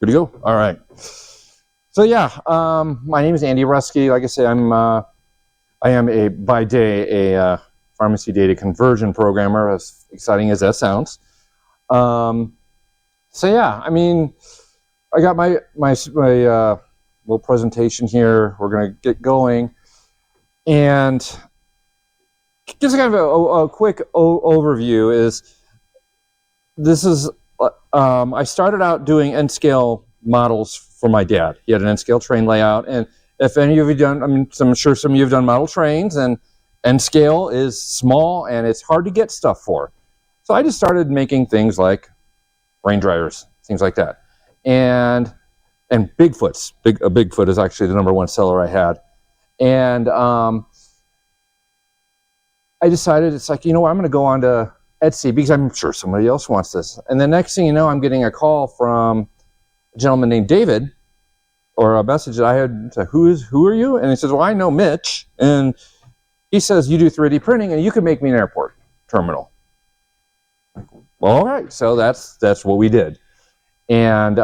Good to go. All right. So yeah, my name is Andy Roeske. Like I say, I am by day a pharmacy data conversion programmer. As exciting as that sounds. So yeah, I mean, I got my little presentation here. We're gonna get going, and just kind of a quick overview is. This is, I started out doing N-scale models for my dad. He had an N-scale train layout, and if any of you done, I'm sure some of you have done model trains, and N-scale is small and it's hard to get stuff for. So I just started making things like rain dryers, things like that. And Bigfoots. A Bigfoot is actually the #1 seller I had. And I decided, it's like, you know what, I'm going to go on to Etsy because I'm sure somebody else wants this. And the next thing you know, I'm getting a call from a gentleman named David, or a message that I had, who are you? And he says, well, I know Mitch, and he says, you do 3D printing and you can make me an airport terminal. Well, all right, so that's what we did. And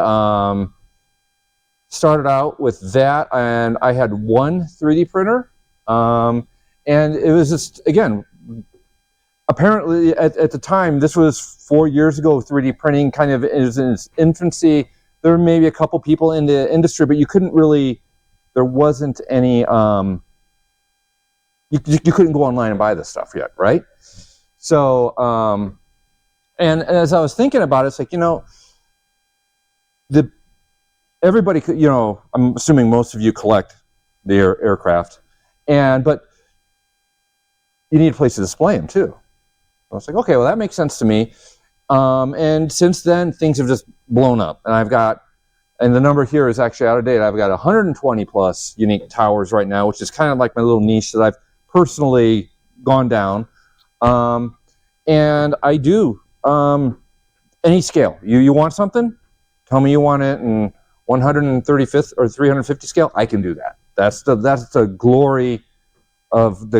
started out with that, and I had one 3D printer, and it was just, again, apparently at the time, this was 4 years ago, 3D printing kind of is in its infancy. There were maybe a couple people in the industry, but you couldn't really, there wasn't any, you couldn't go online and buy this stuff yet, right? So, and as I was thinking about it, it's like, you know, everybody could, you know, I'm assuming most of you collect the aircraft, but you need a place to display them too. I was like, okay, well, that makes sense to me. And since then, things have just blown up. And I've got, and the number here is actually out of date, I've got 120 plus unique towers right now, which is kind of like my little niche that I've personally gone down. And I do any scale. You want something? Tell me you want it in 135th or 350 scale. I can do that. That's the glory of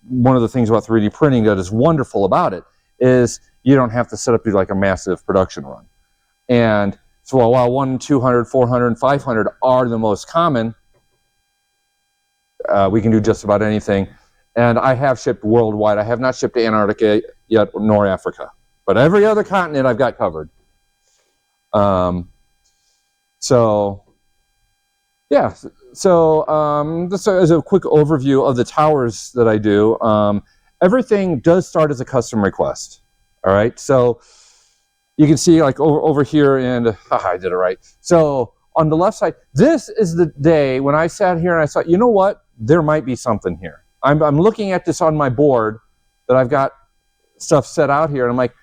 one of the things about 3D printing that is wonderful about it is you don't have to set up like a massive production run. And so while 1, 200, 400, and 500 are the most common, we can do just about anything. And I have shipped worldwide. I have not shipped to Antarctica yet, nor Africa. But every other continent I've got covered. So, yeah. So just as a quick overview of the towers that I do, everything does start as a custom request. All right, so you can see like over here, and I did it right. So on the left side, this is the day when I sat here and I thought, you know what, there might be something here. I'm looking at this on my board that I've got stuff set out here, and I'm like,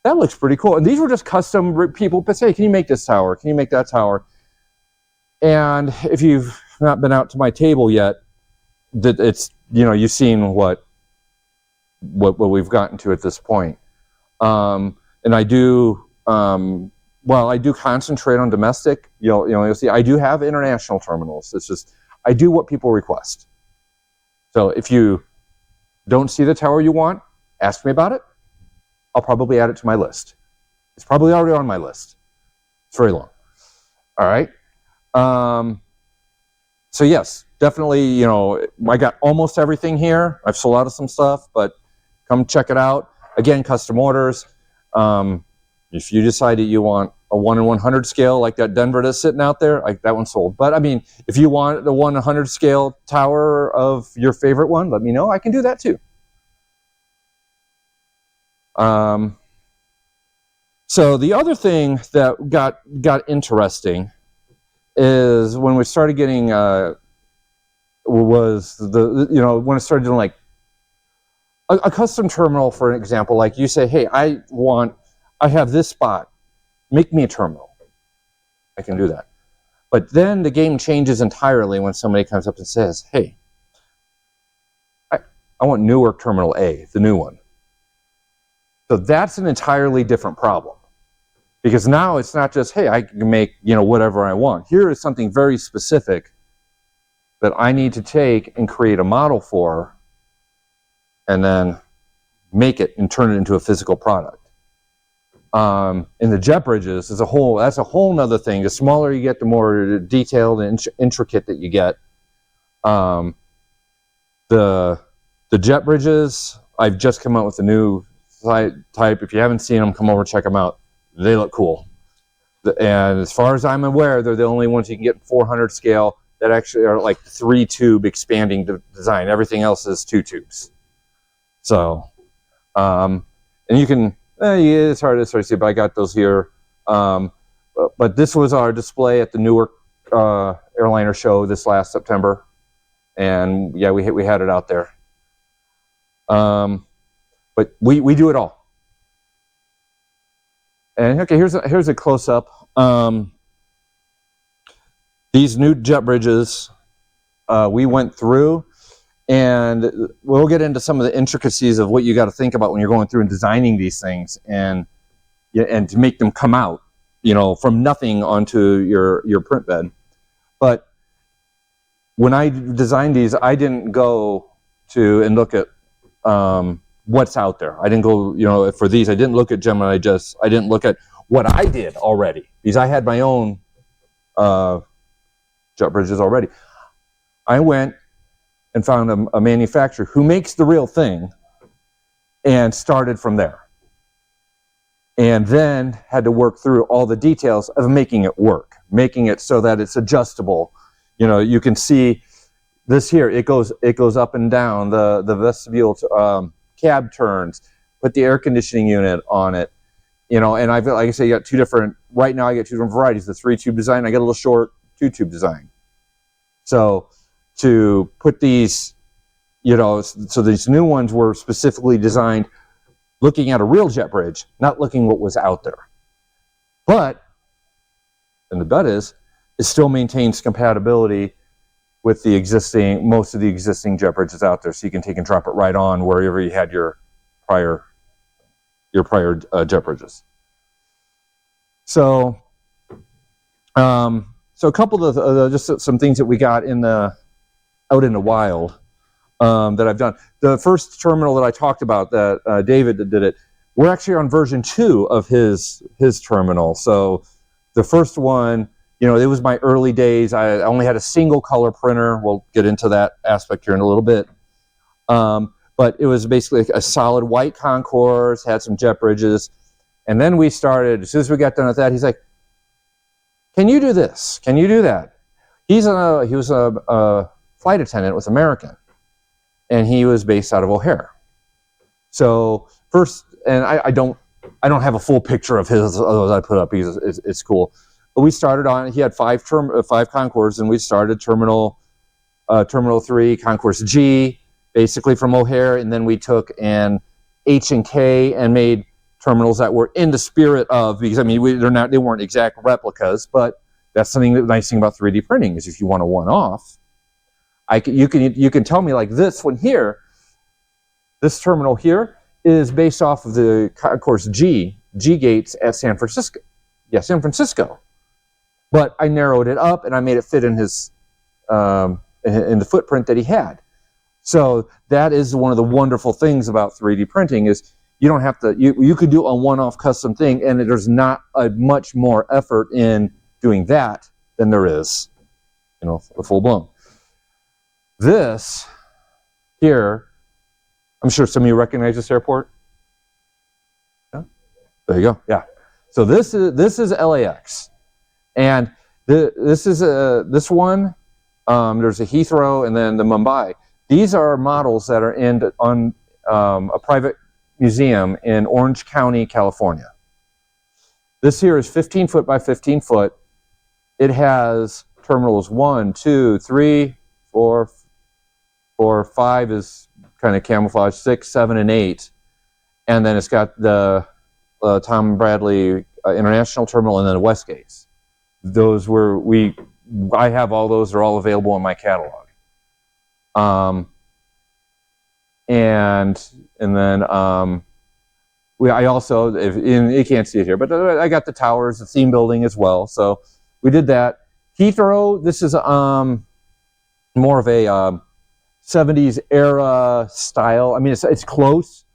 that looks pretty cool. And these were just custom people, but say, can you make this tower? Can you make that tower? And if you've not been out to my table yet, that it's, you know, you've seen what we've gotten to at this point. And I do, well, I do concentrate on domestic. You'll see, I do have international terminals. It's just, I do what people request. So if you don't see the tower you want, ask me about it. I'll probably add it to my list. It's probably already on my list. It's very long. All right. So yes, definitely, you know, I got almost everything here. I've sold out of some stuff, but come check it out. Again, custom orders. If you decide that you want a 1 in 100 scale, like that Denver that's sitting out there, like that one's sold. But I mean, if you want the 1 in 100 scale tower of your favorite one, let me know. I can do that too. So the other thing that got interesting is when we started getting was when I started doing like a custom terminal, for an example. Like you say, hey, I have this spot, make me a terminal. I can do that. But then the game changes entirely when somebody comes up and says, hey, I want Newark Terminal A, the new one. So that's an entirely different problem. Because now it's not just, hey, I can make, you know, whatever I want. Here is something very specific that I need to take and create a model for, and then make it and turn it into a physical product. In the jet bridges, that's a whole nother thing. The smaller you get, the more detailed and intricate that you get. The jet bridges, I've just come out with a new type. If you haven't seen them, come over, check them out. They look cool. And as far as I'm aware, they're the only ones you can get in 400 scale that actually are like 3-tube expanding design. Everything else is 2 tubes. So, and you can, it's hard to see, but I got those here. But this was our display at the Newark Airliner show this last September. And yeah, we had it out there. But we do it all. And okay, here's a close-up. These new jet bridges we went through, and we'll get into some of the intricacies of what you got to think about when you're going through and designing these things, and to make them come out, from nothing onto your print bed. But when I designed these, I didn't go to and look at what's out there. I didn't go, for these, I didn't look at Gemini. I didn't look at what I did already, because I had my own jet bridges already. I went and found a manufacturer who makes the real thing and started from there. And then had to work through all the details of making it work, making it so that it's adjustable. You can see this here, it goes up and down, the vestibule cab turns, put the air conditioning unit on it, and like I say, you got right now I got 2 different varieties, the 3-tube design, I got a little short 2-tube design. So to put these, so these new ones were specifically designed looking at a real jet bridge, not looking what was out there. But, and the bet is, it still maintains compatibility with most of the existing jet bridges out there, so you can take and drop it right on wherever you had your prior jet bridges. So, so a couple of just some things that we got out in the wild that I've done. The first terminal that I talked about, that David did it, we're actually on version 2 of his terminal. So the first one, it was my early days. I only had a single color printer. We'll get into that aspect here in a little bit. But it was basically a solid white concourse, had some jet bridges. And then we started, as soon as we got done with that, he's like, can you do this? Can you do that? He was a flight attendant with American, and he was based out of O'Hare. So first, and I don't have a full picture of his, otherwise I put up, it's cool. But we started on, he had 5 concourses, and we started terminal 3, concourse G, basically from O'Hare, and then we took an H and K and made terminals that were in the spirit of, because they weren't exact replicas, but that's something the nice thing about 3D printing is if you want a one-off, you can tell me like this one here, this terminal here is based off of the concourse G gates at San Francisco. Yeah, San Francisco. But I narrowed it up and I made it fit in his in the footprint that he had. So that is one of the wonderful things about 3D printing is you don't have to, you could do a one-off custom thing, and there's not a much more effort in doing that than there is, the full-blown. This here, I'm sure some of you recognize this airport. Yeah? There you go. Yeah. So this is LAX, and this one. There's a Heathrow and then the Mumbai. These are models that are on a private museum in Orange County, California. This here is 15 foot by 15 foot. It has terminals 1, 2, 3, 4, 5 is kind of camouflage, 6, 7, and 8. And then it's got the Tom Bradley International Terminal and then the Westgates. Those were, I have all those, they're all available in my catalog. And then I also, you can't see it here, but I got the towers, the theme building as well. So we did that. Heathrow, this is more of a 70s era style. I mean, it's close.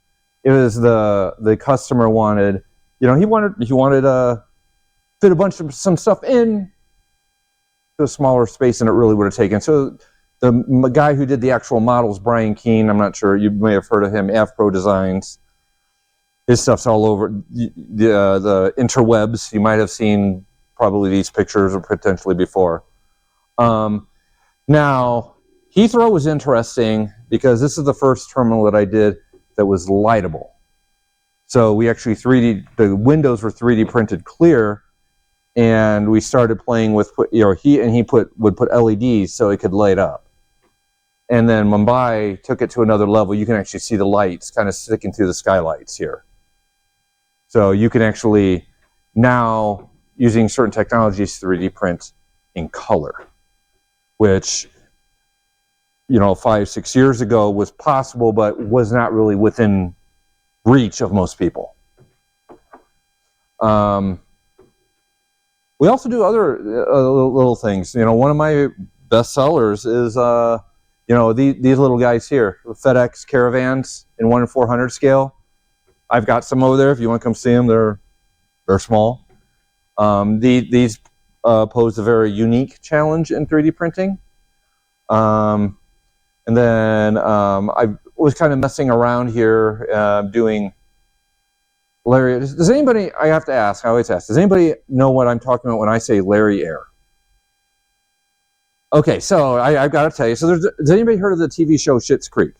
It was the customer wanted you know, he wanted to fit a bunch of some stuff in to a smaller space than it really would have taken. So the guy who did the actual models, Brian Keane, I'm not sure, you may have heard of him, Pro Designs. His stuff's all over the interwebs. You might have seen probably these pictures or potentially before. Now, Heathrow was interesting because this is the first terminal that I did that was lightable. So we actually the windows were 3D printed clear, and we started playing with, you know, he would put LEDs so it could light up. And then Mumbai took it to another level. You can actually see the lights kind of sticking through the skylights here. So you can actually now, using certain technologies, 3D print in color, which, you know, 5-6 years ago was possible, but was not really within reach of most people. We also do other little things. You know, one of my best sellers is, you know, these little guys here, FedEx caravans in 1:400 scale. I've got some over there. If you want to come see them, they're small. These pose a very unique challenge in 3D printing. And then I was kind of messing around here doing Larry. Does anybody, I have to ask, I always ask, does anybody know what I'm talking about when I say Larry Air? Okay, so I've got to tell you, so has anybody heard of the TV show Schitt's Creek?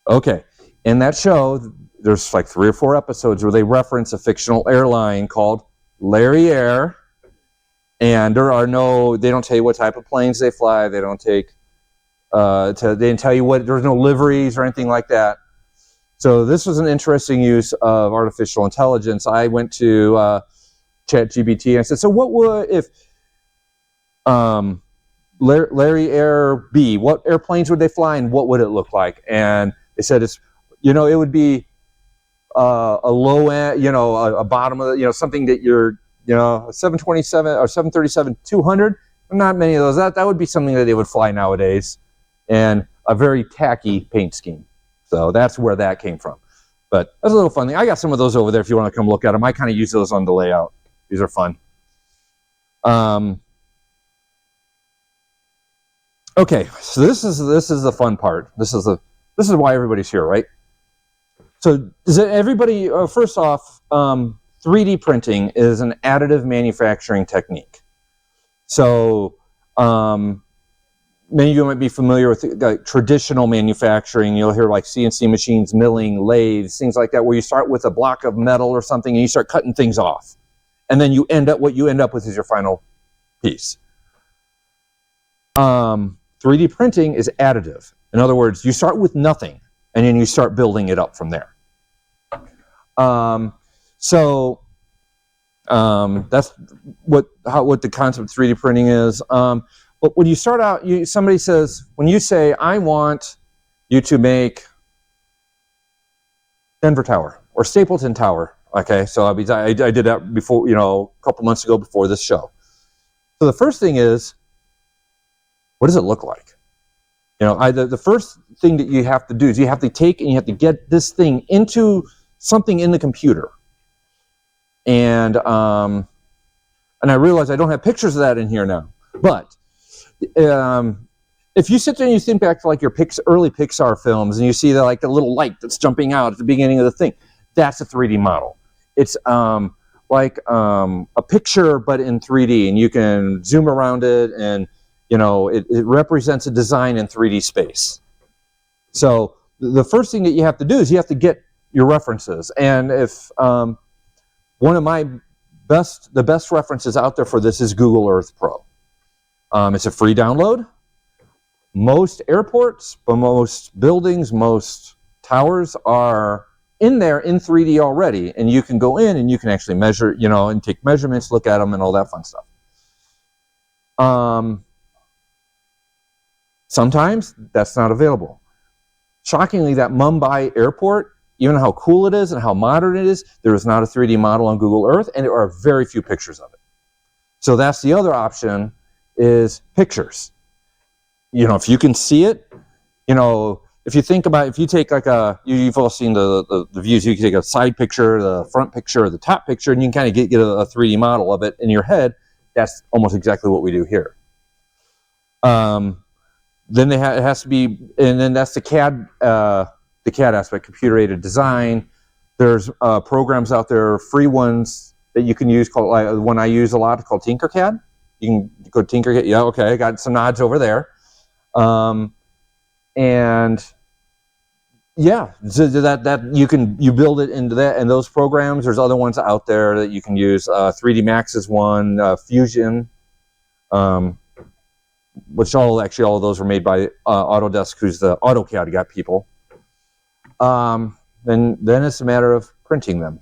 Okay, in that show, there's like 3 or 4 episodes where they reference a fictional airline called Larry Air, and they don't tell you what type of planes they fly, they don't take, they didn't tell you there's no liveries or anything like that. So this was an interesting use of artificial intelligence. I went to ChatGPT and I said, so what would, if Larry Air B, what airplanes would they fly and what would it look like? And they said, it's, you know, it would be a low end, you know, a bottom of the, you know, something that you're, you know, a 727 or 737-200. Not many of those. That would be something that they would fly nowadays, and a very tacky paint scheme. So that's where that came from. But that's a little fun thing. I got some of those over there if you want to come look at them. I kind of use those on the layout. These are fun. Okay, so this is the fun part. This is why everybody's here, right? So does everybody, first off, 3D printing is an additive manufacturing technique. So many of you might be familiar with like traditional manufacturing. You'll hear like CNC machines, milling, lathes, things like that, where you start with a block of metal or something and you start cutting things off. And then what you end up with is your final piece. 3D printing is additive. In other words, you start with nothing and then you start building it up from there. That's what the concept of 3D printing is. But when you start out, somebody says, when you say, I want you to make Denver Tower or Stapleton Tower, okay, so I did that before, you know, a couple months ago before this show. So the first thing is, what does it look like? You know, the first thing that you have to do is you have to take and you have to get this thing into something in the computer. And I realize I don't have pictures of that in here now. But if you sit there and you think back to like your early Pixar films and you see the little light that's jumping out at the beginning of the thing, that's a 3D model. It's like a picture but in 3D, and you can zoom around it, and you know it represents a design in 3D space. So the first thing that you have to do is you have to get your references. And if one of the best references out there for this is Google Earth Pro. It's a free download. Most airports, but most buildings, most towers are in there in 3D already, and you can go in and you can actually measure, you know, and take measurements, look at them, and all that fun stuff. Sometimes that's not available. Shockingly, that Mumbai airport, even how cool it is and how modern it is, there is not a 3D model on Google Earth, and there are very few pictures of it. So that's the other option, is pictures. You know, if you can see it, you know, if you think about, if you take like you've all seen the views, you can take a side picture, the front picture, the top picture, and you can kind of get a 3D model of it in your head. That's almost exactly what we do here. Then it has to be, and then that's the CAD aspect, computer aided design. There's programs out there, free ones that you can use, called, like the one I use a lot, called Tinkercad. You can go to Tinkercad. Yeah, okay, I got some nods over there. And yeah, so that you build it into that, and those programs. There's other ones out there that you can use. 3D Max is one. Fusion, which all of those were made by Autodesk, who's the AutoCAD people. Then it's a matter of printing them,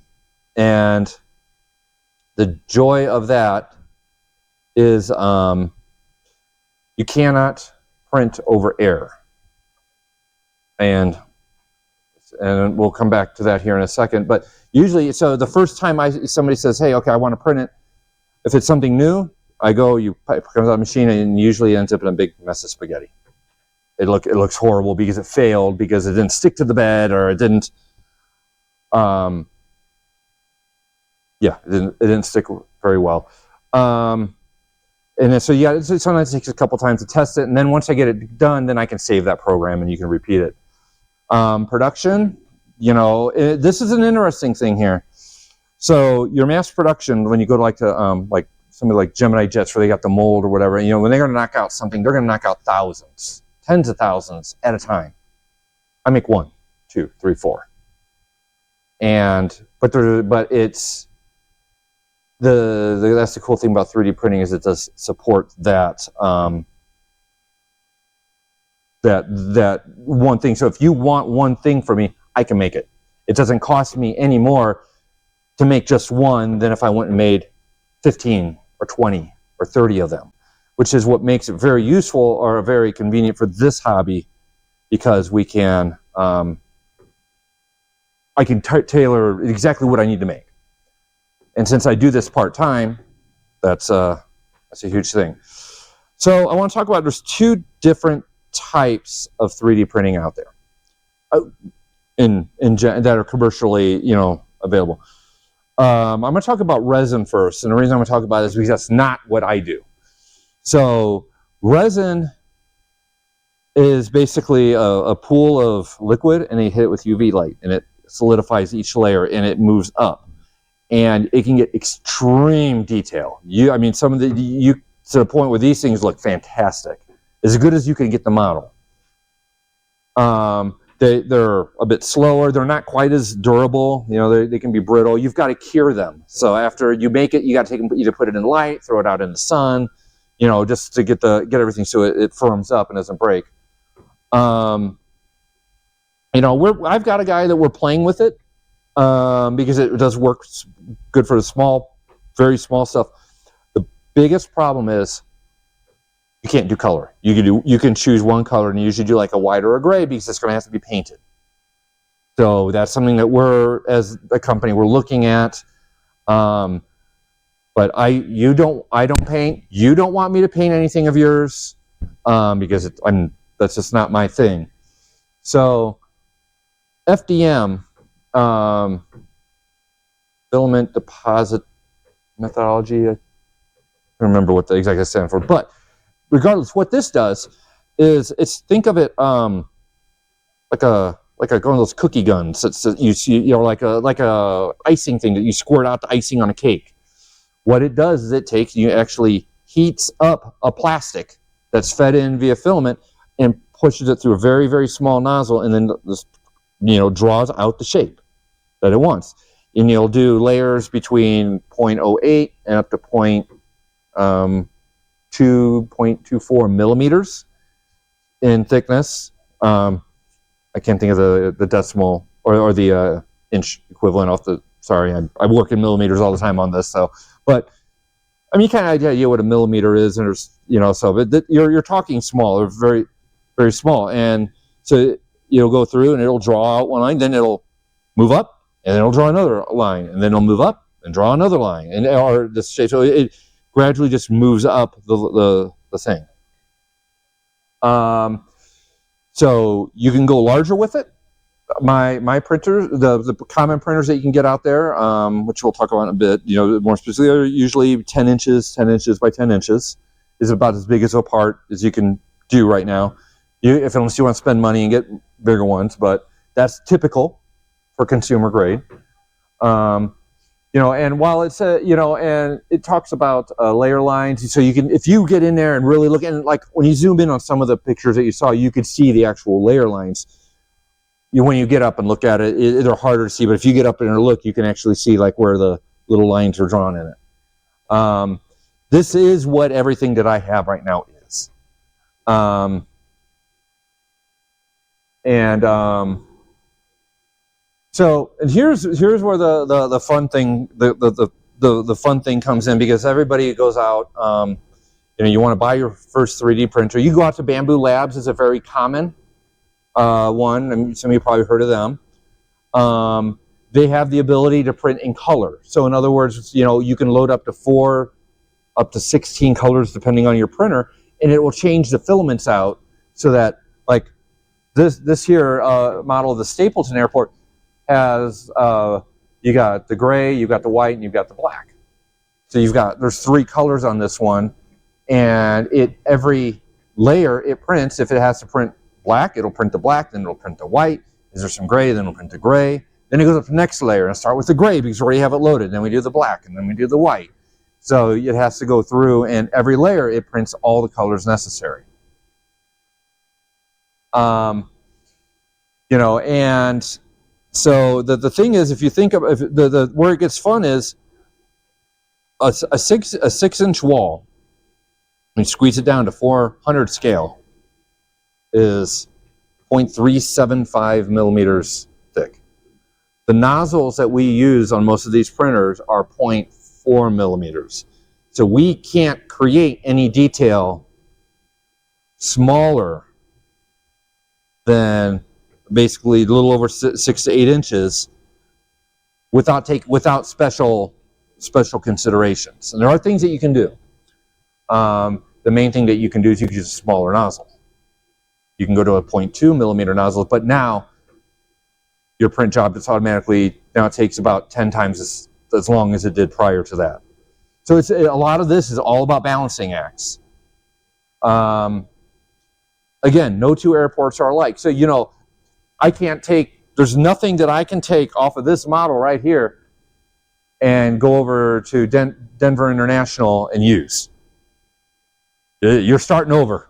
and the joy of that is you cannot print over air, and we'll come back to that here in a second. But usually, so the first time somebody says, "Hey, okay, I want to print it," if it's something new, I go, it comes out of the machine, and usually ends up in a big mess of spaghetti. It looks horrible because it failed, because it didn't stick to the bed, or it didn't. It didn't stick very well. And then, so yeah, sometimes it takes a couple times to test it, and then once I get it done, then I can save that program and you can repeat it. Production, this is an interesting thing here. So your mass production, when you go to like somebody like Gemini Jets, where they got the mold or whatever, when they're going to knock out something, they're going to knock out thousands, tens of thousands at a time. I make 1, 2, 3, 4. But it's that's the cool thing about 3D printing, is it does support that that one thing. So if you want one thing from me, I can make it. It doesn't cost me any more to make just one than if I went and made 15 or 20 or 30 of them, which is what makes it very useful or very convenient for this hobby, because we can I can tailor exactly what I need to make. And since I do this part-time, that's a huge thing. So I want to talk about, there's 2 different types of 3D printing out there that are commercially available. I'm going to talk about resin first, and the reason I'm going to talk about it is because that's not what I do. So resin is basically a pool of liquid, and they hit it with UV light, and it solidifies each layer, and it moves up, and it can get extreme detail. Some of to the point where these things look fantastic, as good as you can get the model. They're a bit slower. They're not quite as durable. They can be brittle. You've got to cure them. So after you make it, you got to take them, either put it in light, throw it out in the sun, just to get everything so it firms up and doesn't break. I've got a guy that we're playing with it because it does work good for the very small stuff. The biggest problem is you can't do color. You can choose one color, and you usually do like a white or a gray, because it's going to have to be painted. So that's something that as a company, we're looking at. But I don't paint. You don't want me to paint anything of yours, because that's just not my thing. So FDM, filament deposit methodology. I don't remember what the exact stand for, but regardless, what this does is think of it like one of those cookie guns that you see, like a icing thing that you squirt out the icing on a cake. What it does is it actually heats up a plastic that's fed in via filament and pushes it through a very, very small nozzle, and then this, draws out the shape that it wants. And you'll do layers between 0.08 and up to 2.24 millimeters in thickness. I can't think of the decimal or the inch equivalent sorry, I work in millimeters all the time on this. But you kind of idea what a millimeter is, and but you're talking small, or very, very small. And so you'll go through and it'll draw out one line, then it'll move up, and then it'll draw another line, and then it'll move up and draw another line, or the shape. So it gradually just moves up the thing. So you can go larger with it. My printers, the common printers that you can get out there, which we'll talk about in a bit, you know, more specifically, are usually 10 inches by 10 inches, is about as big as a part as you can do right now. Unless you want to spend money and get bigger ones, but that's typical for consumer grade. You know, and while it's you know, and it talks about layer lines, so you can, if you get in there and really look, and like when you zoom in on some of the pictures that you saw, you could see the actual layer lines. When you get up and look at it, they're harder to see, but if you get up and look, you can actually see like where the little lines are drawn in it. This is what everything that I have right now is. So, and here's where the fun thing the fun thing comes in, because everybody goes out. You know, you want to buy your first 3D printer. You go out to Bamboo Labs is a very common one. I mean, some of you probably heard of them. They have the ability to print in color. So in other words, you know, you can load up to 16 colors depending on your printer, and it will change the filaments out so that, like this here model of the Stapleton Airport has you got the gray, you've got the white, and you've got the black. So there's 3 colors on this one, and every layer it prints, if it has to print black, it'll print the black, then it'll print the white. Is there some gray, then it'll print the gray. Then it goes up to the next layer and start with the gray because we already have it loaded. Then we do the black, and then we do the white. So it has to go through, and every layer it prints all the colors necessary. You know, and so the thing is, if you think of where it gets fun is a 6-inch wall. When you squeeze it down to 400 scale, is 0.375 millimeters thick. The nozzles that we use on most of these printers are 0.4 millimeters. So we can't create any detail smaller than basically a little over 6 to 8 inches without special considerations. And there are things that you can do. The main thing that you can do is you can use a smaller nozzle. You can go to a 0.2 millimeter nozzle, but now your print job just automatically, now it takes about 10 times as long as it did prior to that. So a lot of this is all about balancing acts. Again, no 2 airports are alike. So, you know, there's nothing that I can take off of this model right here and go over to Denver International and use. You're starting over.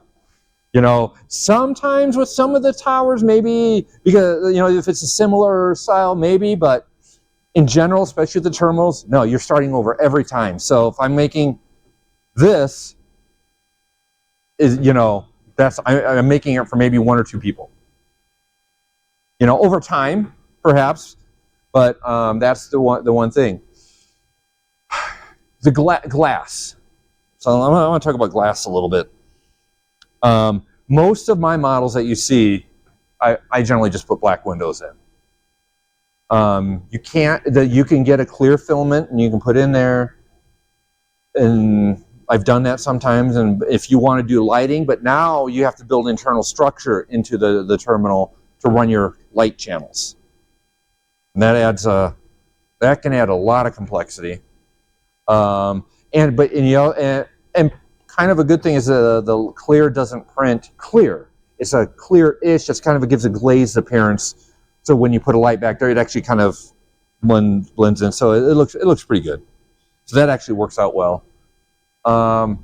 You know, sometimes with some of the towers, maybe, because, you know, if it's a similar style, maybe, but in general, especially the terminals, no, you're starting over every time. So if I'm making this, you know, I'm making it for maybe 1 or 2 people. You know, over time, perhaps, but that's the one thing. The glass. So I want to talk about glass a little bit. Most of my models that you see, I generally just put black windows in. You can get a clear filament and you can put in there, and I've done that sometimes, and if you want to do lighting, but now you have to build internal structure into the terminal to run your light channels. And that can add a lot of complexity. And kind of a good thing is the clear doesn't print clear. It's a clear-ish. It kind of gives a glazed appearance. So when you put a light back there, it actually kind of blends in. So it looks pretty good. So that actually works out well. And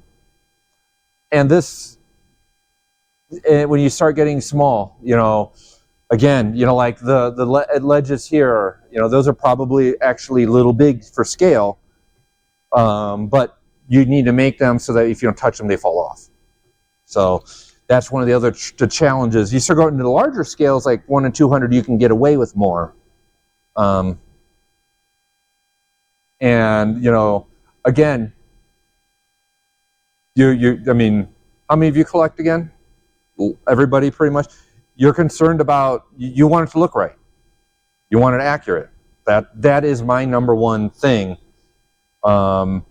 this, when you start getting small, you know, again, you know, like the ledges here, you know, those are probably actually a little big for scale, but you need to make them so that if you don't touch them, they fall off. So that's one of the other challenges. You start going into the larger scales, like 1 and 200, you can get away with more. And, you know, again, I mean, how many of you collect again? Everybody pretty much. You're concerned about, you want it to look right. You want it accurate. That is my number one thing. I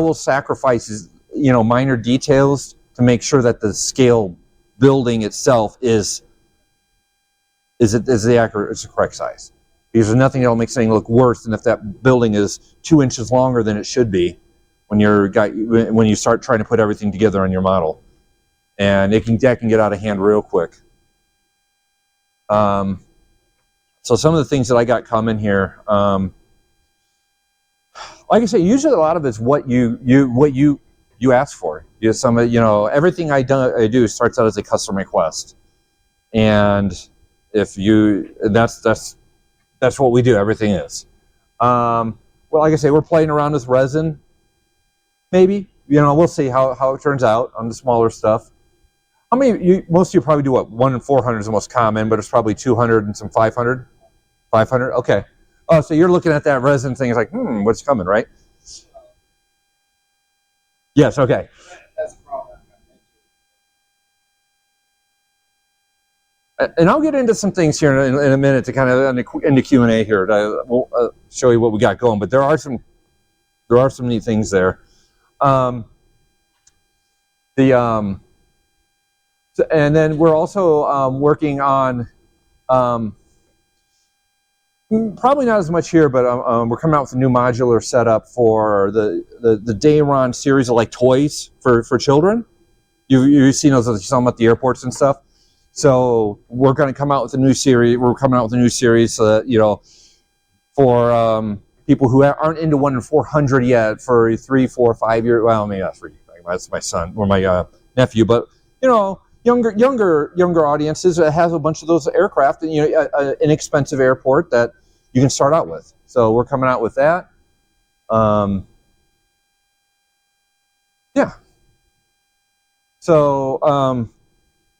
will sacrifice, you know, minor details to make sure that the scale building itself is the correct size. Because there's nothing that'll make something look worse than if that building is 2 inches longer than it should be when you start trying to put everything together on your model. And that can get out of hand real quick. So some of the things that I got coming here, like I say, usually a lot of it's what you ask for. Everything I do starts out as a custom request, and that's what we do. Everything is. Well, like I say, we're playing around with resin. Maybe, we'll see how it turns out on the smaller stuff. How many? Most of you probably do what? 1 in 400 is the most common, but it's probably 200 and some 500. 500. Okay. Oh, so you're looking at that resin thing. It's like, what's coming, right? Yes. Okay. That's a problem. And I'll get into some things here in a minute to kind of into Q&A here. We'll show you what we got going, but there are some neat things there. And then we're also working on probably not as much here, but we're coming out with a new modular setup for the Dayron series of like toys for children. You've seen those, you saw them at the airports and stuff. So we're going to come out with a new series. We're coming out with a new series, for people who aren't into 1 in 400 yet, for 3, 4, 5 years. Well, maybe not 3. That's my son or my nephew, but younger audiences that has a bunch of those aircraft, and an inexpensive airport that you can start out with. So we're coming out with that. Yeah. So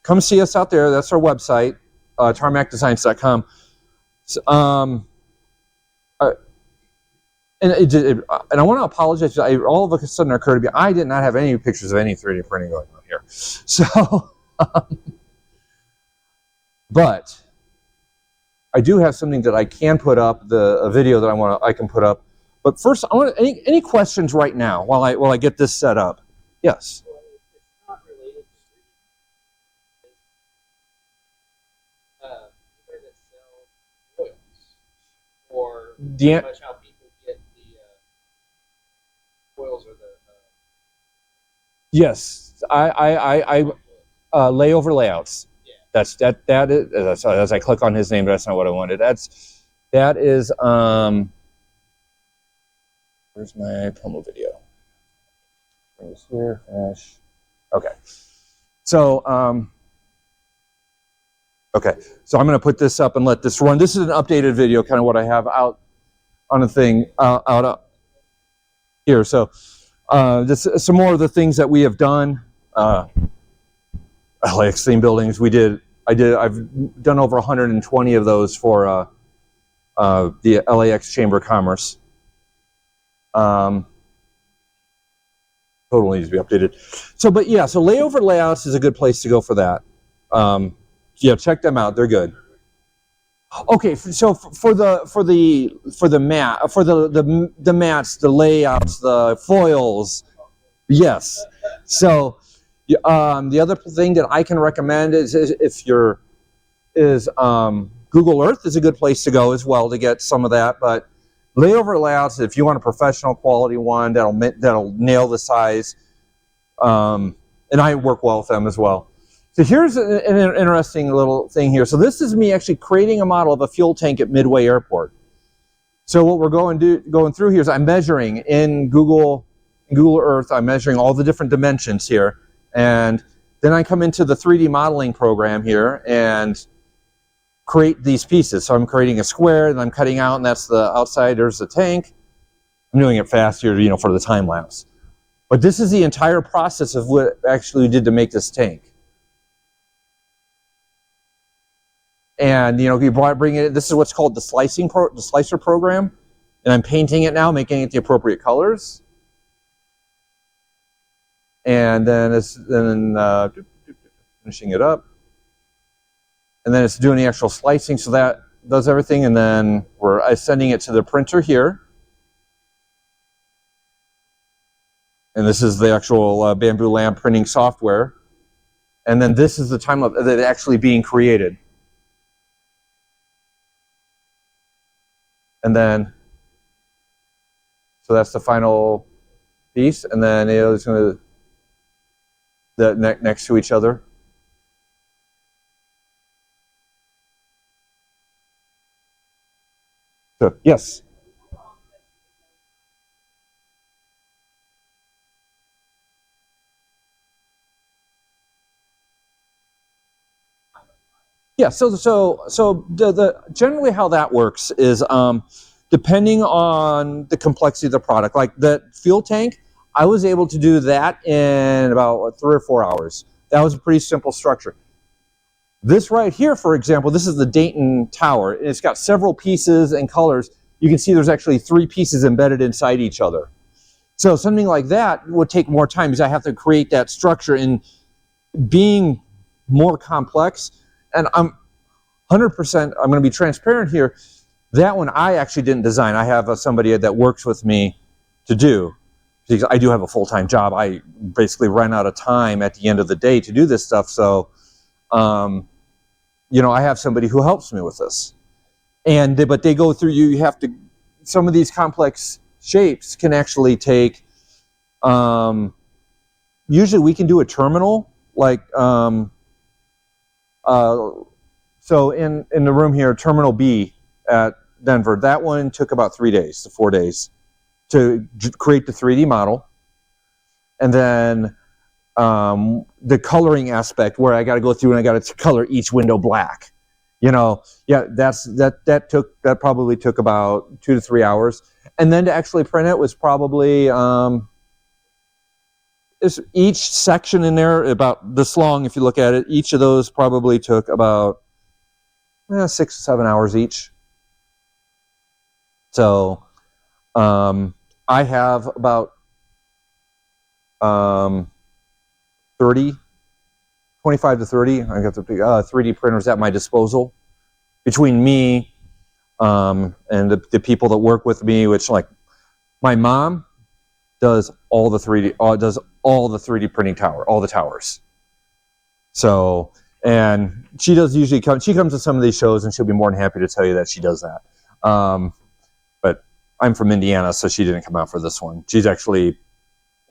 come see us out there. That's our website, tarmacdesigns.com. And I want to apologize. All of a sudden occurred to me, I did not have any pictures of any 3D printing going on here. So, but I do have something that I can put up, a video that I can put up. But first, I want any questions right now while I get this set up. Yes. Well, it's not related to 3D. People that sell foils, or pretty much how people get the foils or the. Yes, I layover layouts. Yeah. That is as I click on his name, but that's not what I wanted. That is where's my promo video? It's here, finish. Okay. So okay. So I'm going to put this up and let this run. This is an updated video, kind of what I have out on the thing out here. So this some more of the things that we have done. LAX theme buildings. I've done over 120 of those for the LAX Chamber of Commerce. Totally needs to be updated. So layover layouts is a good place to go for that. Yeah, check them out. They're good. Okay, so for the mats, the layouts, the foils, yes. So the other thing that I can recommend is Google Earth is a good place to go as well to get some of that. But layover layouts, if you want a professional quality one that'll nail the size, and I work well with them as well. So here's an interesting little thing here. So this is me actually creating a model of a fuel tank at Midway Airport. So what we're going through here is I'm measuring in Google Earth. I'm measuring all the different dimensions here, and then I come into the 3D modeling program here and create these pieces. So I'm creating a square, and I'm cutting out, and that's the outside. There's the tank. I'm doing it fast here, for the time lapse. But this is the entire process of what actually we did to make this tank. And you bring it. This is what's called the slicer program, and I'm painting it now, making it the appropriate colors. And then finishing it up, and then it's doing the actual slicing. So that does everything, and then I'm sending it to the printer here. And this is the actual Bamboo Lamp printing software. And then this is the time of it actually being created. And then, so that's the final piece, and then it's going to next to each other. So, yes. Yeah, so the generally how that works is depending on the complexity of the product. Like the fuel tank, I was able to do that in about 3 or 4 hours. That was a pretty simple structure. This right here, for example, this is the Dayton Tower. It's got several pieces and colors. You can see there's actually 3 pieces embedded inside each other. So something like that would take more time because I have to create that structure, and being more complex. And I'm 100%, I'm going to be transparent here. That one I actually didn't design. I have somebody that works with me to do, because I do have a full-time job. I basically run out of time at the end of the day to do this stuff. So, you know, I have somebody who helps me with this. And but they go through, you have to, some of these complex shapes can actually take, usually we can do a terminal, like, so in the room here, Terminal B at Denver, that one took about 3 days to 4 days to create the 3D model. And then the coloring aspect, where I got to go through and I got to color each window black. You know, yeah, that probably took about 2 to 3 hours. And then to actually print it was probably each section in there about this long. If you look at it, each of those probably took about 6 to 7 hours each. So I have about 30, 25 to 30. I got the 3D printers at my disposal between me and the people that work with me, which, like, my mom does all the 3D printing all the towers. So, and she does usually come. She comes to some of these shows, and she'll be more than happy to tell you that she does that. But I'm from Indiana, so she didn't come out for this one. She's actually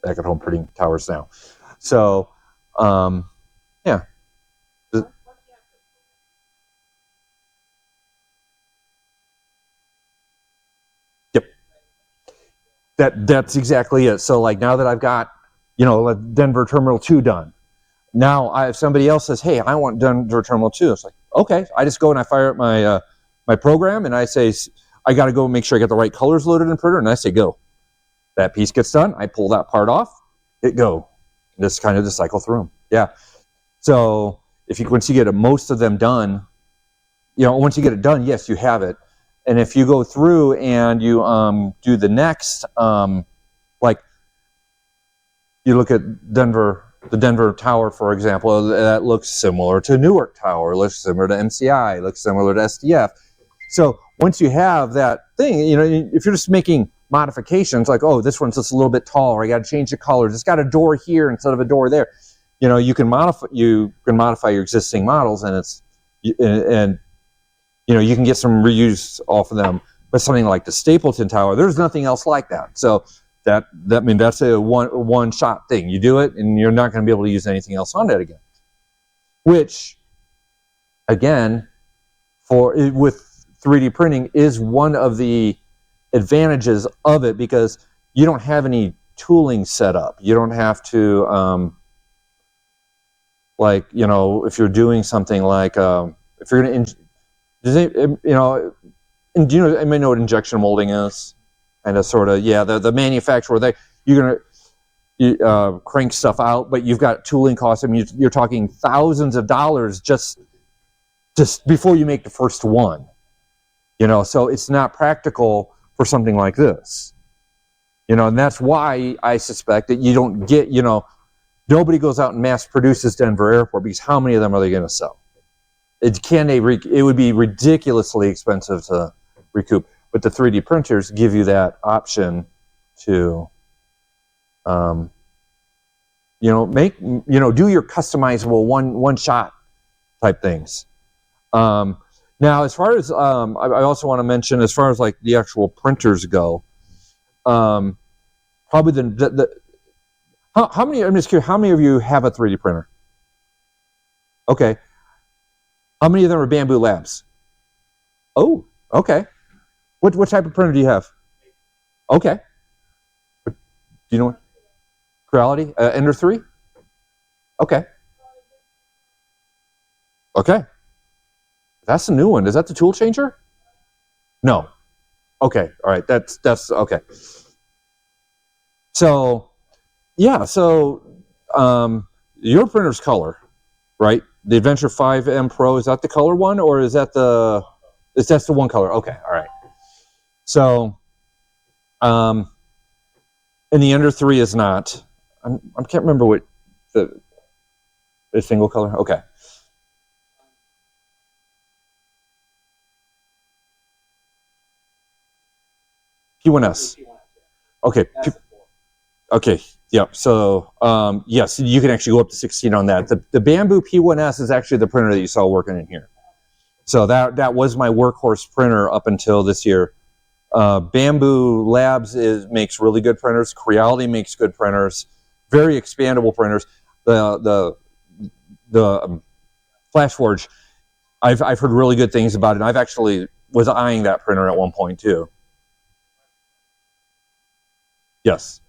back at home printing towers now. So, yeah. Yep. That's exactly it. So, like, now that I've got, you know, Denver Terminal 2 done, now if somebody else says, hey, I want Denver Terminal 2, it's like, okay, I just go and I fire up my my program, and I say, I got to go make sure I get the right colors loaded in printer, and I say go. That piece gets done, I pull that part off, it go. Just kind of just cycle through them. Yeah. So once you get most of them done, you know, once you get it done, yes, you have it. And if you go through and you do the next, like, you look at the Denver Tower, for example, that looks similar to Newark Tower, looks similar to MCI, looks similar to SDF. So once you have that thing, you know, if you're just making modifications, like, oh, this one's just a little bit taller, I got to change the colors, it's got a door here instead of a door there. You know, you can modify your existing models, and you know, you can get some reuse off of them. But something like the Stapleton Tower, there's nothing else like that. So that's a one shot thing. You do it, and you're not going to be able to use anything else on that again. Which, again, with 3D printing is one of the advantages of it, because you don't have any tooling set up. You don't have to, like, you know, if you're doing something like, if you're going to, you know, do you know, I may know what injection molding is, and a sort of, yeah, the manufacturer, you're going to crank stuff out, but you've got tooling costs. I mean, you're talking thousands of dollars just before you make the first one, you know, so it's not practical for something like this, you know, and that's why I suspect that you don't get, you know, nobody goes out and mass produces Denver Airport, because how many of them are they going to sell? It would be ridiculously expensive to recoup, but the 3D printers give you that option to do your customizable one shot type things. Now, as far as I also want to mention, as far as like the actual printers go, probably how many? I'm just curious. How many of you have a 3D printer? Okay. How many of them are Bamboo Labs? Oh, okay. What type of printer do you have? Okay. Do you know what? Creality? Ender 3? Okay. Okay. That's the new one. Is that the tool changer? No. Okay. All right. That's okay. So, yeah. So, your printer's color, right? The Adventure 5M Pro, is that the color one, or is that the one color? Okay. All right. So, and the Ender 3 is not. I can't remember what the single color. Okay. P1S. Okay. Okay. Yeah. So yes, you can actually go up to 16 on that. The Bamboo P1S is actually the printer that you saw working in here. So that was my workhorse printer up until this year. Bamboo Labs makes really good printers. Creality makes good printers. Very expandable printers. The FlashForge, I've heard really good things about it. And I've actually was eyeing that printer at one point too. Yes.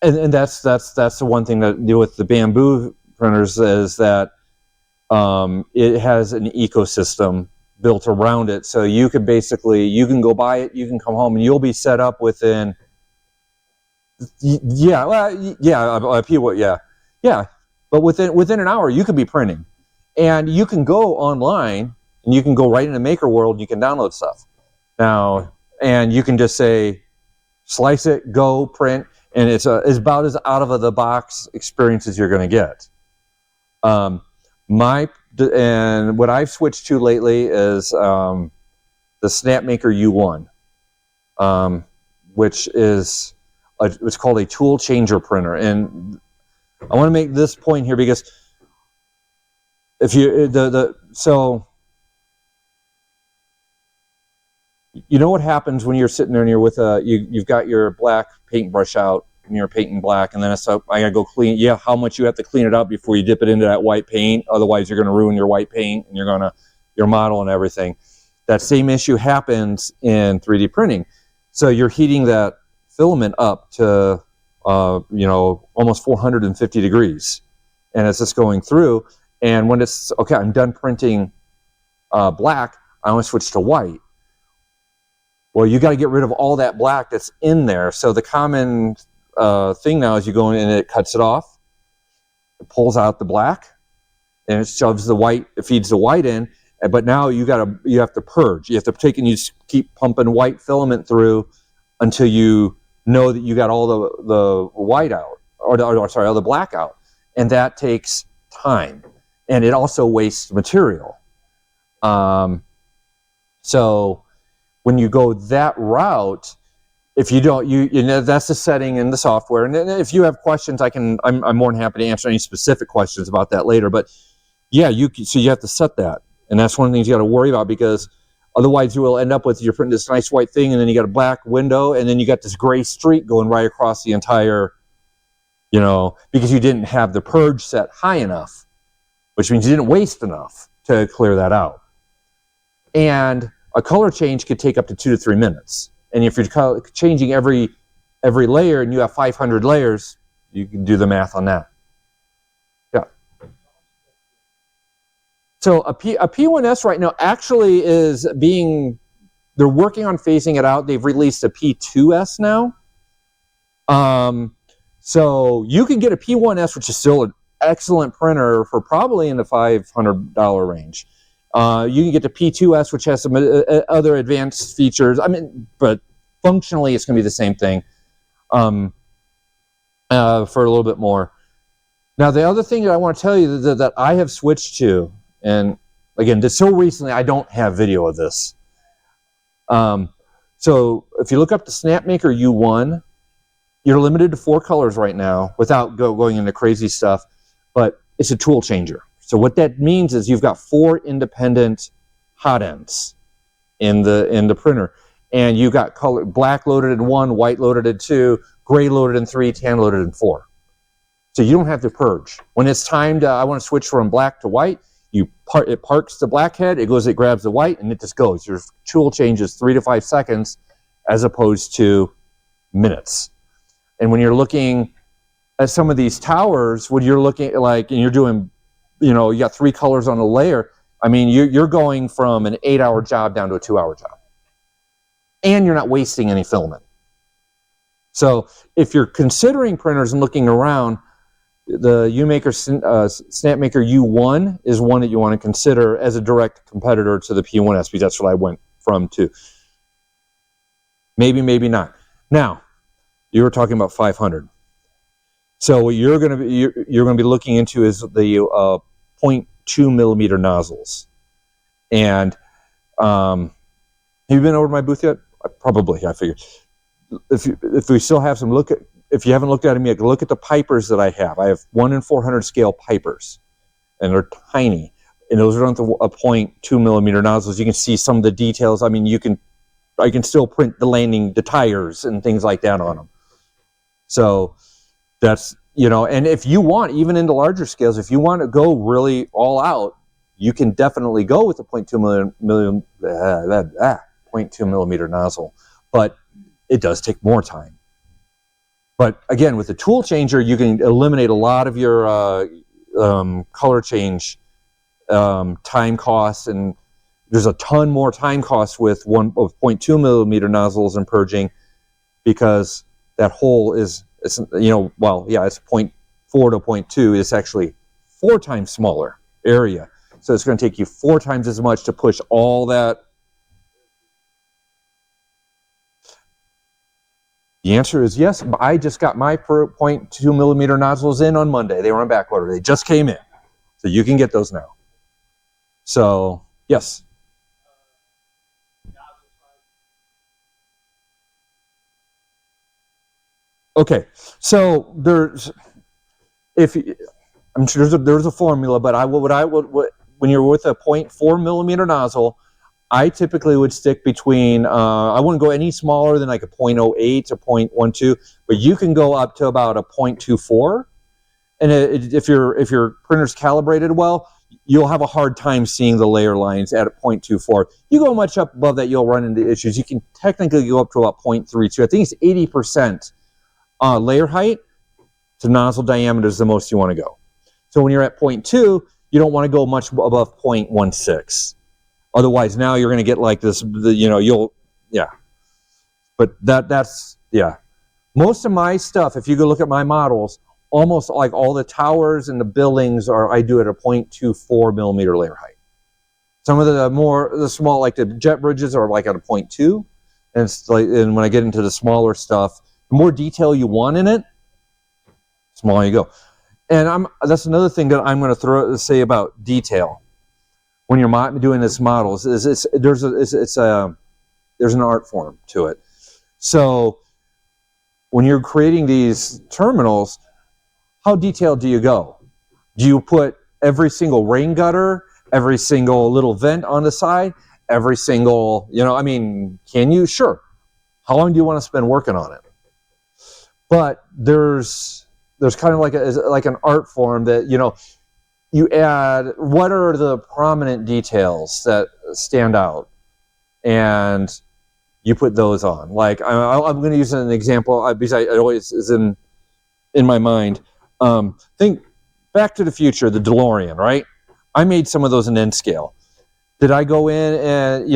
And that's the one thing that deal with the Bamboo printers is that it has an ecosystem built around it. So you can go buy it, you can come home, and you'll be set up within. Yeah, well, yeah. But within an hour, you could be printing, and you can go online and you can go right into Maker World. You can download stuff now, and you can just say, slice it, go print, and it's about as out of the box experience as you're going to get. And what I've switched to lately is the Snapmaker U1, which is it's called a tool changer printer. And I want to make this point here because if you so you know what happens when you're sitting there and you're with you've got your black paintbrush out and you're painting black, and then it's I gotta go clean. Yeah, how much you have to clean it up before you dip it into that white paint. Otherwise, you're gonna ruin your white paint and your model and everything. That same issue happens in 3D printing. So you're heating that filament up to almost 450 degrees, and it's just going through. And when it's okay, I'm done printing black, I want to switch to white. Well, you got to get rid of all that black that's in there. So the common thing now is you go in and it cuts it off, it pulls out the black, and it shoves the white, it feeds the white in. But now you have to purge. You have to take and you keep pumping white filament through until you know that you got all the white out, or all the black out, and that takes time, and it also wastes material. So when you go that route, if you don't, that's the setting in the software. And then if you have questions, I'm more than happy to answer any specific questions about that later. But yeah, so you have to set that, and that's one of the things you got to worry about, because otherwise you will end up with you're printing this nice white thing, and then you got a black window, and then you got this gray streak going right across the entire, because you didn't have the purge set high enough, which means you didn't waste enough to clear that out. And a color change could take up to 2 to 3 minutes. And if you're changing every layer and you have 500 layers, you can do the math on that. Yeah. So a P1S right now actually they're working on phasing it out. They've released a P2S now. So you can get a P1S, which is still an excellent printer, for probably in the $500 range. You can get the P2S, which has some other advanced features. But functionally, it's going to be the same thing for a little bit more. Now, the other thing that I want to tell you that I have switched to, and again, so recently, I don't have video of this. So if you look up the Snapmaker U1, you're limited to 4 colors right now without going into crazy stuff, but it's a tool changer. So what that means is you've got 4 independent hot ends in the printer, and you've got color black loaded in 1, white loaded in 2, gray loaded in 3, tan loaded in 4. So you don't have to purge. When it's time to, I want to switch from black to white, it parks the black head, it grabs the white, and it just goes. Your tool changes 3 to 5 seconds as opposed to minutes. And when you're looking at some of these towers, when you're looking at and you're doing, you got 3 colors on a layer, I mean, you're going from an 8-hour job down to a 2-hour job. And you're not wasting any filament. So if you're considering printers and looking around, the Snapmaker U1 is one that you want to consider as a direct competitor to the P1S, because that's what I went from too. Maybe, maybe not. Now, you were talking about 500. So what you're going to be looking into is the 0.2 millimeter nozzles. And have you been over to my booth yet? Probably, I figured. If we still have some if you haven't looked at them yet, look at the pipers that I have. I have 1 in 400 scale pipers, and they're tiny. And those are on the 0.2 millimeter nozzles. You can see some of the details. I mean, I can still print the tires and things like that on them. So that's, and if you want, even into larger scales, if you want to go really all out, you can definitely go with the 0.2 millimeter nozzle, but it does take more time. But again, with the tool changer, you can eliminate a lot of your color change time costs, and there's a ton more time costs with 0.2 millimeter nozzles and purging, because that hole it's 0.4 to 0.2. It's actually 4 times smaller area. So it's going to take you 4 times as much to push all that. The answer is yes. I just got my 0.2 millimeter nozzles in on Monday. They were on back order. They just came in. So you can get those now. So, yes. Okay. So I'm sure there's a formula, but when you're with a 0.4 millimeter nozzle, I typically would stick between, I wouldn't go any smaller than like a 0.08 to 0.12, but you can go up to about a 0.24. And if your printer's calibrated well, you'll have a hard time seeing the layer lines at a 0.24. You go much up above that, you'll run into issues. You can technically go up to about 0.32. I think it's 80% layer height to nozzle diameter is the most you want to go. So when you're at 0.2, you don't want to go much above 0.16. Otherwise, now you're going to get like this, But that's. Most of my stuff, if you go look at my models, almost like all the towers and the buildings I do at a 0.24 millimeter layer height. Some of the small, like the jet bridges, are like at a 0.2. And when I get into the smaller stuff, the more detail you want in it, the smaller you go. And that's another thing that I'm going to say about detail. When you're doing this models, there's an art form to it. So when you're creating these terminals, how detailed do you go? Do you put every single rain gutter, every single little vent on the side, every single, can you? Sure. How long do you want to spend working on it? But there's kind of like an art form that, you add, what are the prominent details that stand out? And you put those on. Like, I'm going to use an example, because it always is in my mind. Think Back to the Future, the DeLorean, right? I made some of those in N scale. Did I go in and,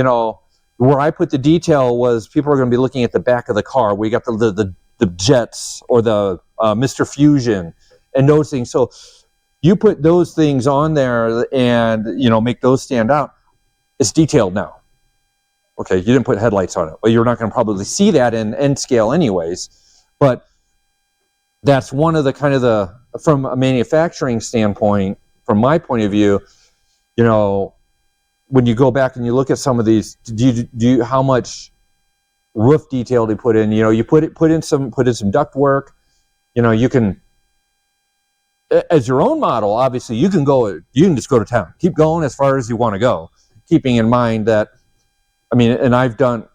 where I put the detail was people are going to be looking at the back of the car. We got the jets or the Mr. Fusion and those things. So you put those things on there and, make those stand out. It's detailed now. Okay, you didn't put headlights on it. Well, you're not going to probably see that in N scale anyways. But that's one of from a manufacturing standpoint, from my point of view, when you go back and you look at some of these, how much roof detail to put in. You know, you put in some duct work. You know, you can, as your own model, obviously you can just go to town, keep going as far as you want to go, keeping in mind that, I mean, and I've done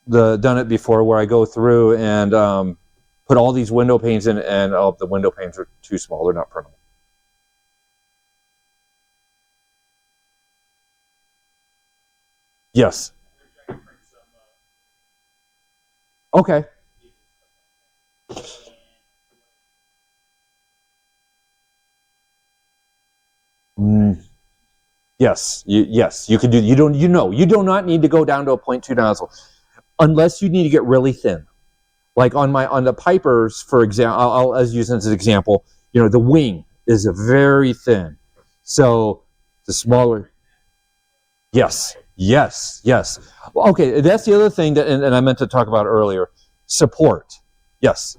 it before where I go through and put all these window panes in, and oh, the window panes are too small, they're not printable. Yes. Okay. Yes, yes, you can do. You do not need to go down to a 0.2 nozzle, unless you need to get really thin. Like on the Pipers, for example, I'll use as an example. You know, the wing is very thin, so the smaller. Yes, yes, yes. Well, okay, that's the other thing that, and I meant to talk about earlier. Support. Yes.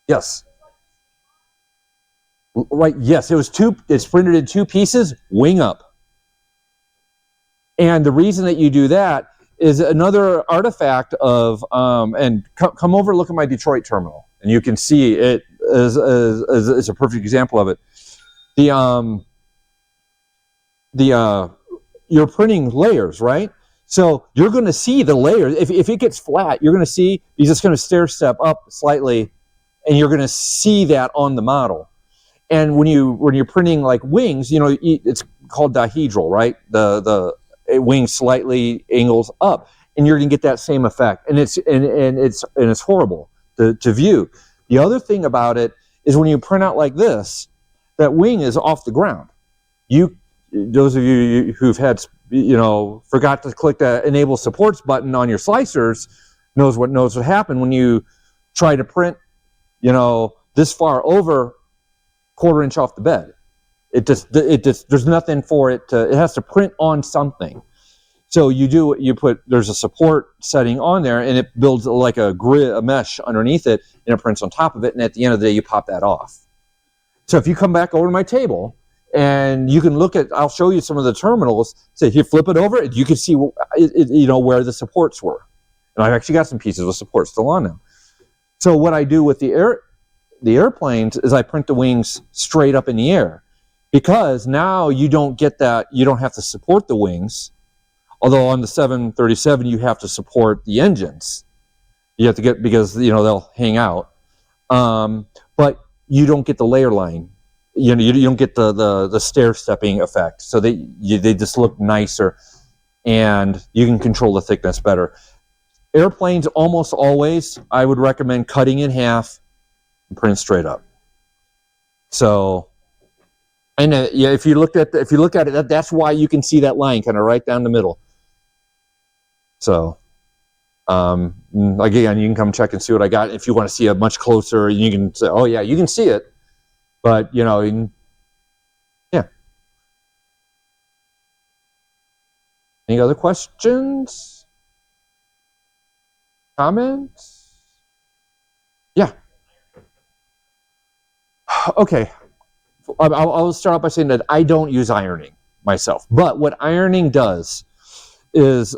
Yes. Right. Yes, it's printed in 2 pieces, wing up. And the reason that you do that is another artifact of, and come over and look at my Detroit terminal, and you can see it is a perfect example of it. You're printing layers, right? So you're going to see the layers. If it gets flat, you're going to see, you're just going to stair step up slightly, and you're going to see that on the model. And when you're printing like wings, you know, it's called dihedral, right? The wing slightly angles up, and you're going to get that same effect. And it's horrible to view. The other thing about it is when you print out like this, that wing is off the ground. Those of you who've had, you know, forgot to click the enable supports button on your slicers knows what happened when you try to print, you know, this far over 1/4 inch off the bed. It just there's nothing for it to, it has to print on something. So there's a support setting on there, and it builds like a mesh underneath it, and it prints on top of it, and at the end of the day you pop that off. So if you come back over to my table, and you can look at, I'll show you some of the terminals. So if you flip it over, you can see you know, where the supports were. And I've actually got some pieces with supports still on them. So what I do with the airplanes is I print the wings straight up in the air, because now you don't get that, you don't have to support the wings. Although on the 737 you have to support the engines. You have to get, because, you know, they'll hang out. But you don't get the layer line. You know, you don't get the stair stepping effect. So they just look nicer, and you can control the thickness better. Airplanes, almost always, I would recommend cutting in half and print straight up. So, and yeah, if you look at it, that's why you can see that line kind of right down the middle. So, again, you can come check and see what I got. If you want to see it much closer, you can say, oh yeah, you can see it. But, you know, yeah. Any other questions? Comments? Yeah. Okay. I'll start off by saying that I don't use ironing myself. But what ironing does is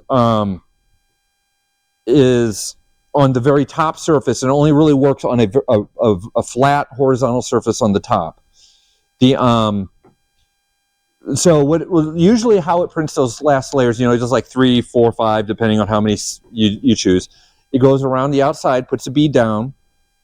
on the very top surface, and it only really works on a flat horizontal surface on the top. So usually how it prints those last layers, you know, just like 3, 4, 5, depending on how many you choose. It goes around the outside, puts a bead down,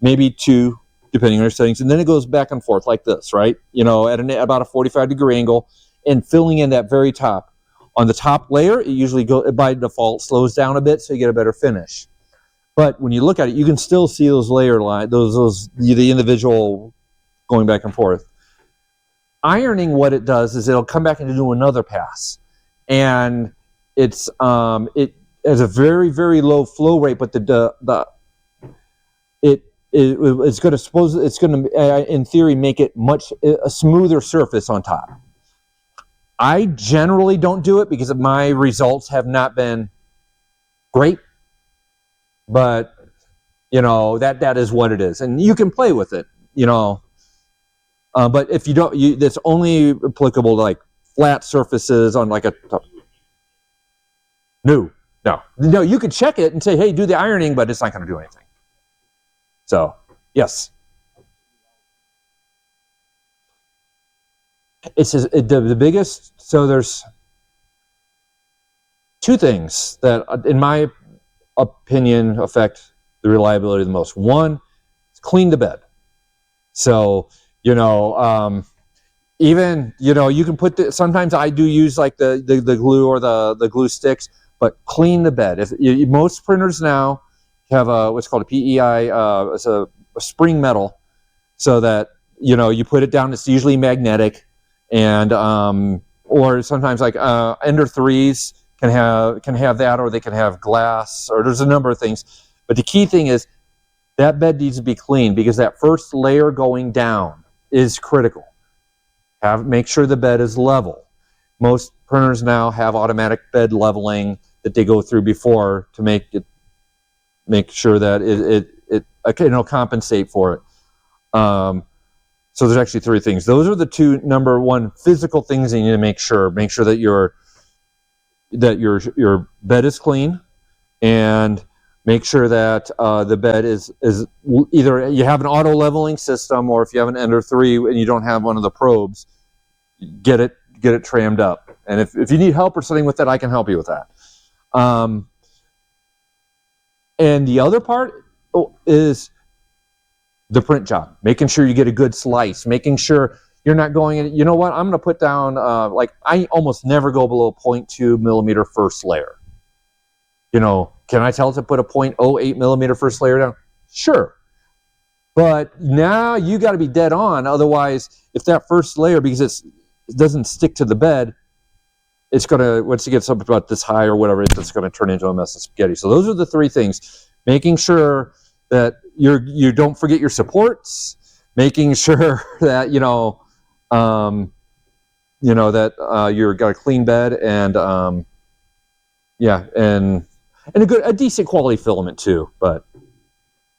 maybe 2, depending on your settings, and then it goes back and forth like this, right? You know, at about a 45-degree angle, and filling in that very top. On the top layer, it usually by default slows down a bit, so you get a better finish. But when you look at it, you can still see those layer lines, the individual going back and forth. Ironing, what it does is it'll come back and do another pass, and it has a very, very low flow rate, but it's going to in theory make it a smoother surface on top. I generally don't do it because my results have not been great. But, You know, that is what it is, and you can play with it. You know, but if you don't, that's only applicable to like flat surfaces on like a. No. You could check it and say, hey, do the ironing, but it's not going to do anything. So, yes. It's the biggest. So there's two things that, in my opinion, affect the reliability the most. One, is clean the bed. So, you know, even, you know, you can put sometimes I do use like the glue or the glue sticks, but clean the bed. Most printers now have what's called a PEI, it's a spring metal, so that, you know, you put it down, it's usually magnetic, and or sometimes like Ender 3s can have that, or they can have glass, or there's a number of things. But the key thing is that bed needs to be clean, because that first layer going down is critical. Make sure the bed is level. Most printers now have automatic bed leveling that they go through before to make sure that it'll compensate for it. So there's actually three things. Those are the two number one physical things that you need to make sure. Make sure that your bed is clean, and make sure that the bed is either you have an auto leveling system, or if you have an Ender 3 and you don't have one of the probes, get it trammed up. And if you need help or something with that, I can help you with that. And the other part is the print job, making sure you get a good slice, making sure you're not going in. You know what? I'm going to put down, like, I almost never go below 0.2 millimeter first layer. You know, can I tell it to put a 0.08 millimeter first layer down? Sure. But now you got to be dead on. Otherwise, if that first layer, because it doesn't stick to the bed, it's going to, once it gets up about this high or whatever, it's going to turn into a mess of spaghetti. So those are the three things. Making sure that you don't forget your supports, making sure that, you've got a clean bed, and and a decent quality filament too. But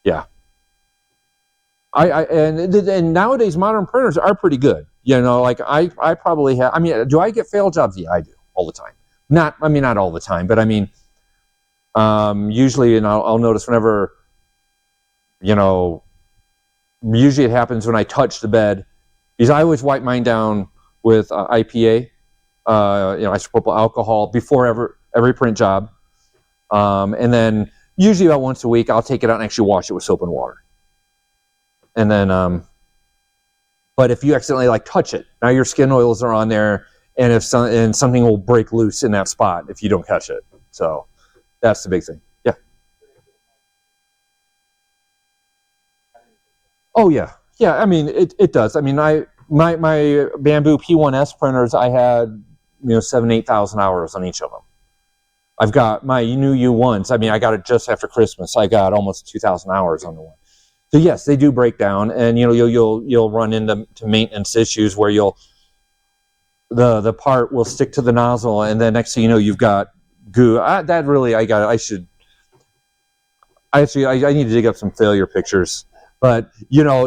yeah, and nowadays modern printers are pretty good. You know, like I probably have. I mean, do I get fail jobs? Yeah, I do all the time. Not all the time, but I mean, usually, and I'll notice whenever, usually it happens when I touch the bed, because I always wipe mine down with IPA, isopropyl alcohol, before every print job, and then usually about once a week I'll take it out and actually wash it with soap and water. And then, but if you accidentally like touch it, now your skin oils are on there, and something will break loose in that spot if you don't catch it. So that's the big thing. Yeah. Oh yeah, yeah. I mean, it does. I mean, my Bamboo P1S printers, I had 7,000-8,000 hours on each of them. I've got my new U1s. I mean, I got it just after Christmas. I got almost 2,000 hours on the one. So yes, they do break down, and you'll run into maintenance issues where the part will stick to the nozzle, and then next thing you know, you've got goo. I need to dig up some failure pictures. But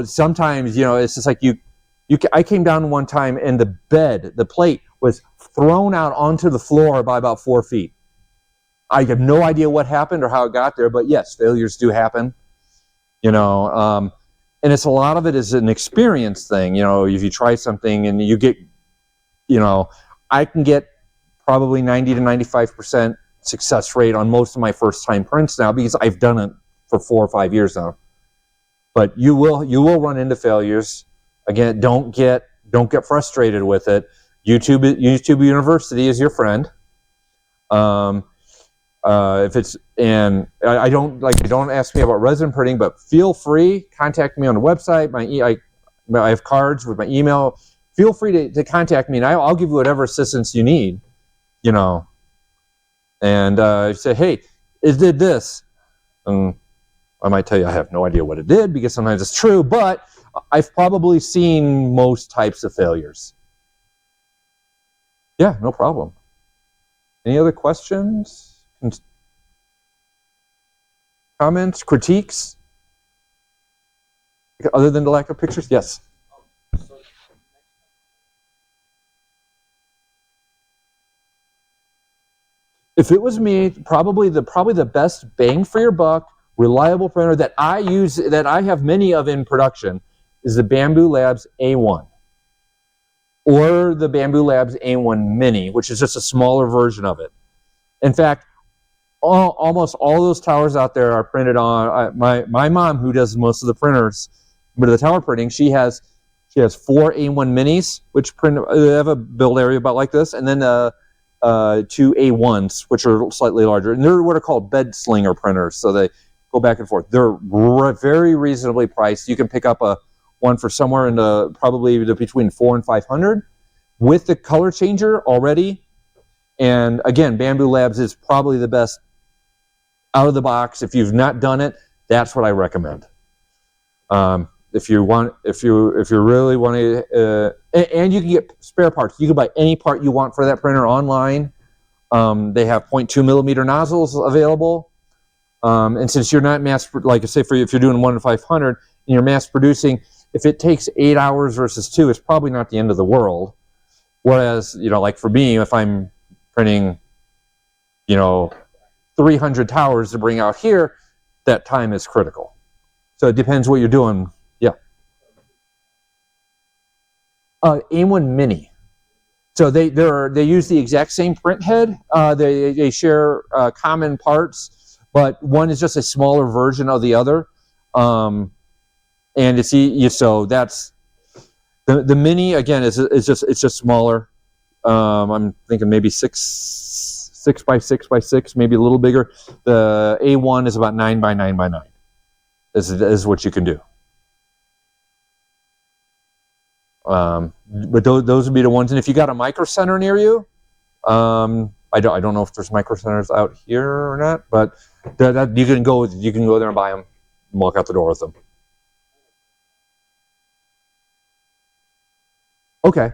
sometimes it's just like I came down one time, and the plate was thrown out onto the floor by about 4 feet. I have no idea what happened or how it got there, but yes, failures do happen. And it's a lot of it is an experience thing. If you try something and you get, I can get probably 90 to 95% success rate on most of my first time prints now, because I've done it for 4 or 5 years now. But you will run into failures. Again, don't get frustrated with it. YouTube University is your friend. If it's, and I don't ask me about resin printing, but feel free, contact me on the website. I have cards with my email. Feel free to contact me, and I'll give you whatever assistance you need. And say, hey, it did this, and I might tell you I have no idea what it did, because sometimes it's true, but I've probably seen most types of failures. Yeah, no problem. Any other questions? Comments? Critiques? Other than the lack of pictures, yes. If it was me, probably the best bang for your buck, reliable printer that I use, that I have many of in production, is the Bamboo Labs A1. Or the Bamboo Labs A1 Mini, which is just a smaller version of it. In fact, almost all those towers out there are printed on, my mom, who does most of the printers, but the tower printing, she has 4 A1 Minis, which they have a build area about like this, and then 2 A1s, which are slightly larger. And they're what are called bed slinger printers, so they go back and forth. They're very reasonably priced. You can pick up one for somewhere in probably between $400 and $500 with the color changer already. And again, Bamboo Labs is probably the best out of the box. If you've not done it, that's what I recommend. If you really want to, and you can get spare parts. You can buy any part you want for that printer online. They have 0.2 millimeter nozzles available. And since you're not like I say, if you're doing 1 to 500 and you're mass producing, if it takes 8 hours versus 2, it's probably not the end of the world. Whereas, like for me, if I'm printing, 300 towers to bring out here, that time is critical. So it depends what you're doing. Yeah. A1 Mini. So they use the exact same print head. They share common parts, but one is just a smaller version of the other. And so that's the Mini again is just smaller. I'm thinking maybe 6 by 6 by 6, maybe a little bigger. The A1 is about 9 by 9 by 9. This is what you can do. But those would be the ones. And if you got a micro center near you, I don't know if there's micro centers out here or not, but you can go there and buy them and walk out the door with them. Okay.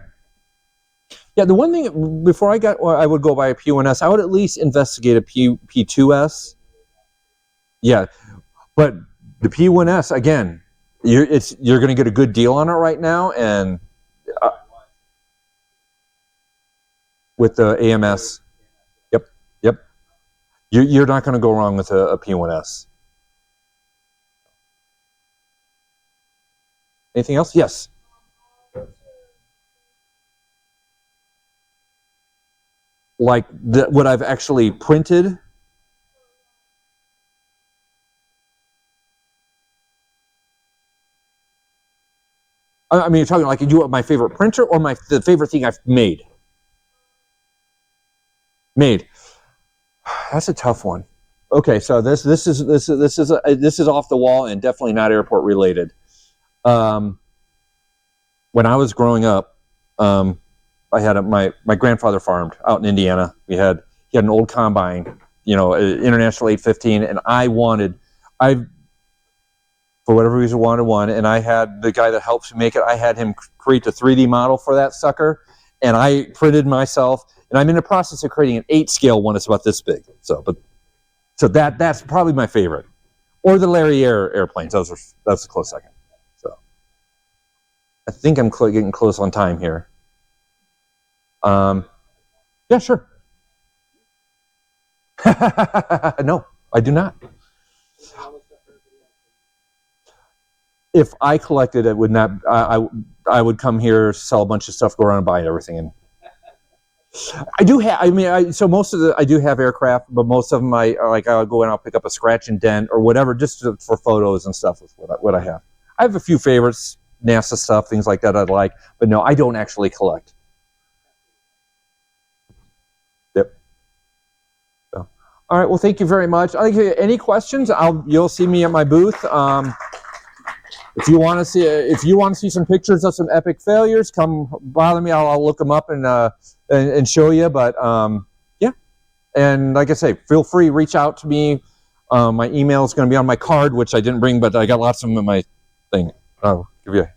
Yeah, the one thing before I would go buy a P1S, I would at least investigate a P2S. Yeah, but the P1S again, you're going to get a good deal on it right now, and with the AMS, yep. You're not going to go wrong with a P1S. Anything else? Yes. Like what I've actually printed. I mean, you're talking like you want my favorite printer or the favorite thing I've made. That's a tough one. Okay, so this is off the wall and definitely not airport related. When I was growing up, I had my grandfather farmed out in Indiana. He had an old combine, International 815, and I for whatever reason wanted one, and I had the guy that helps me make it. I had him create the 3D model for that sucker, and I printed myself. And I'm in the process of creating an 8 scale one. It's about this big. So that's probably my favorite, or the Larry airplanes. That's a close second. So I think I'm getting close on time here. Yeah, sure. No, I do not. If I collected, it would not. I would come here, sell a bunch of stuff, go around and buy everything. And I do have. I mean, so most of I do have aircraft, but most of them I would go in, I'll pick up a scratch and dent or whatever, just for photos and stuff with what I have. I have a few favorites, NASA stuff, things like that I'd like, but no, I don't actually collect. Yep. So, all right. Well, thank you very much. Any questions? You'll see me at my booth. If you want to see some pictures of some epic failures, come bother me. I'll look them up and show you. But yeah, and like I say, feel free, reach out to me. My email is going to be on my card, which I didn't bring, but I got lots of them in my thing. I'll give you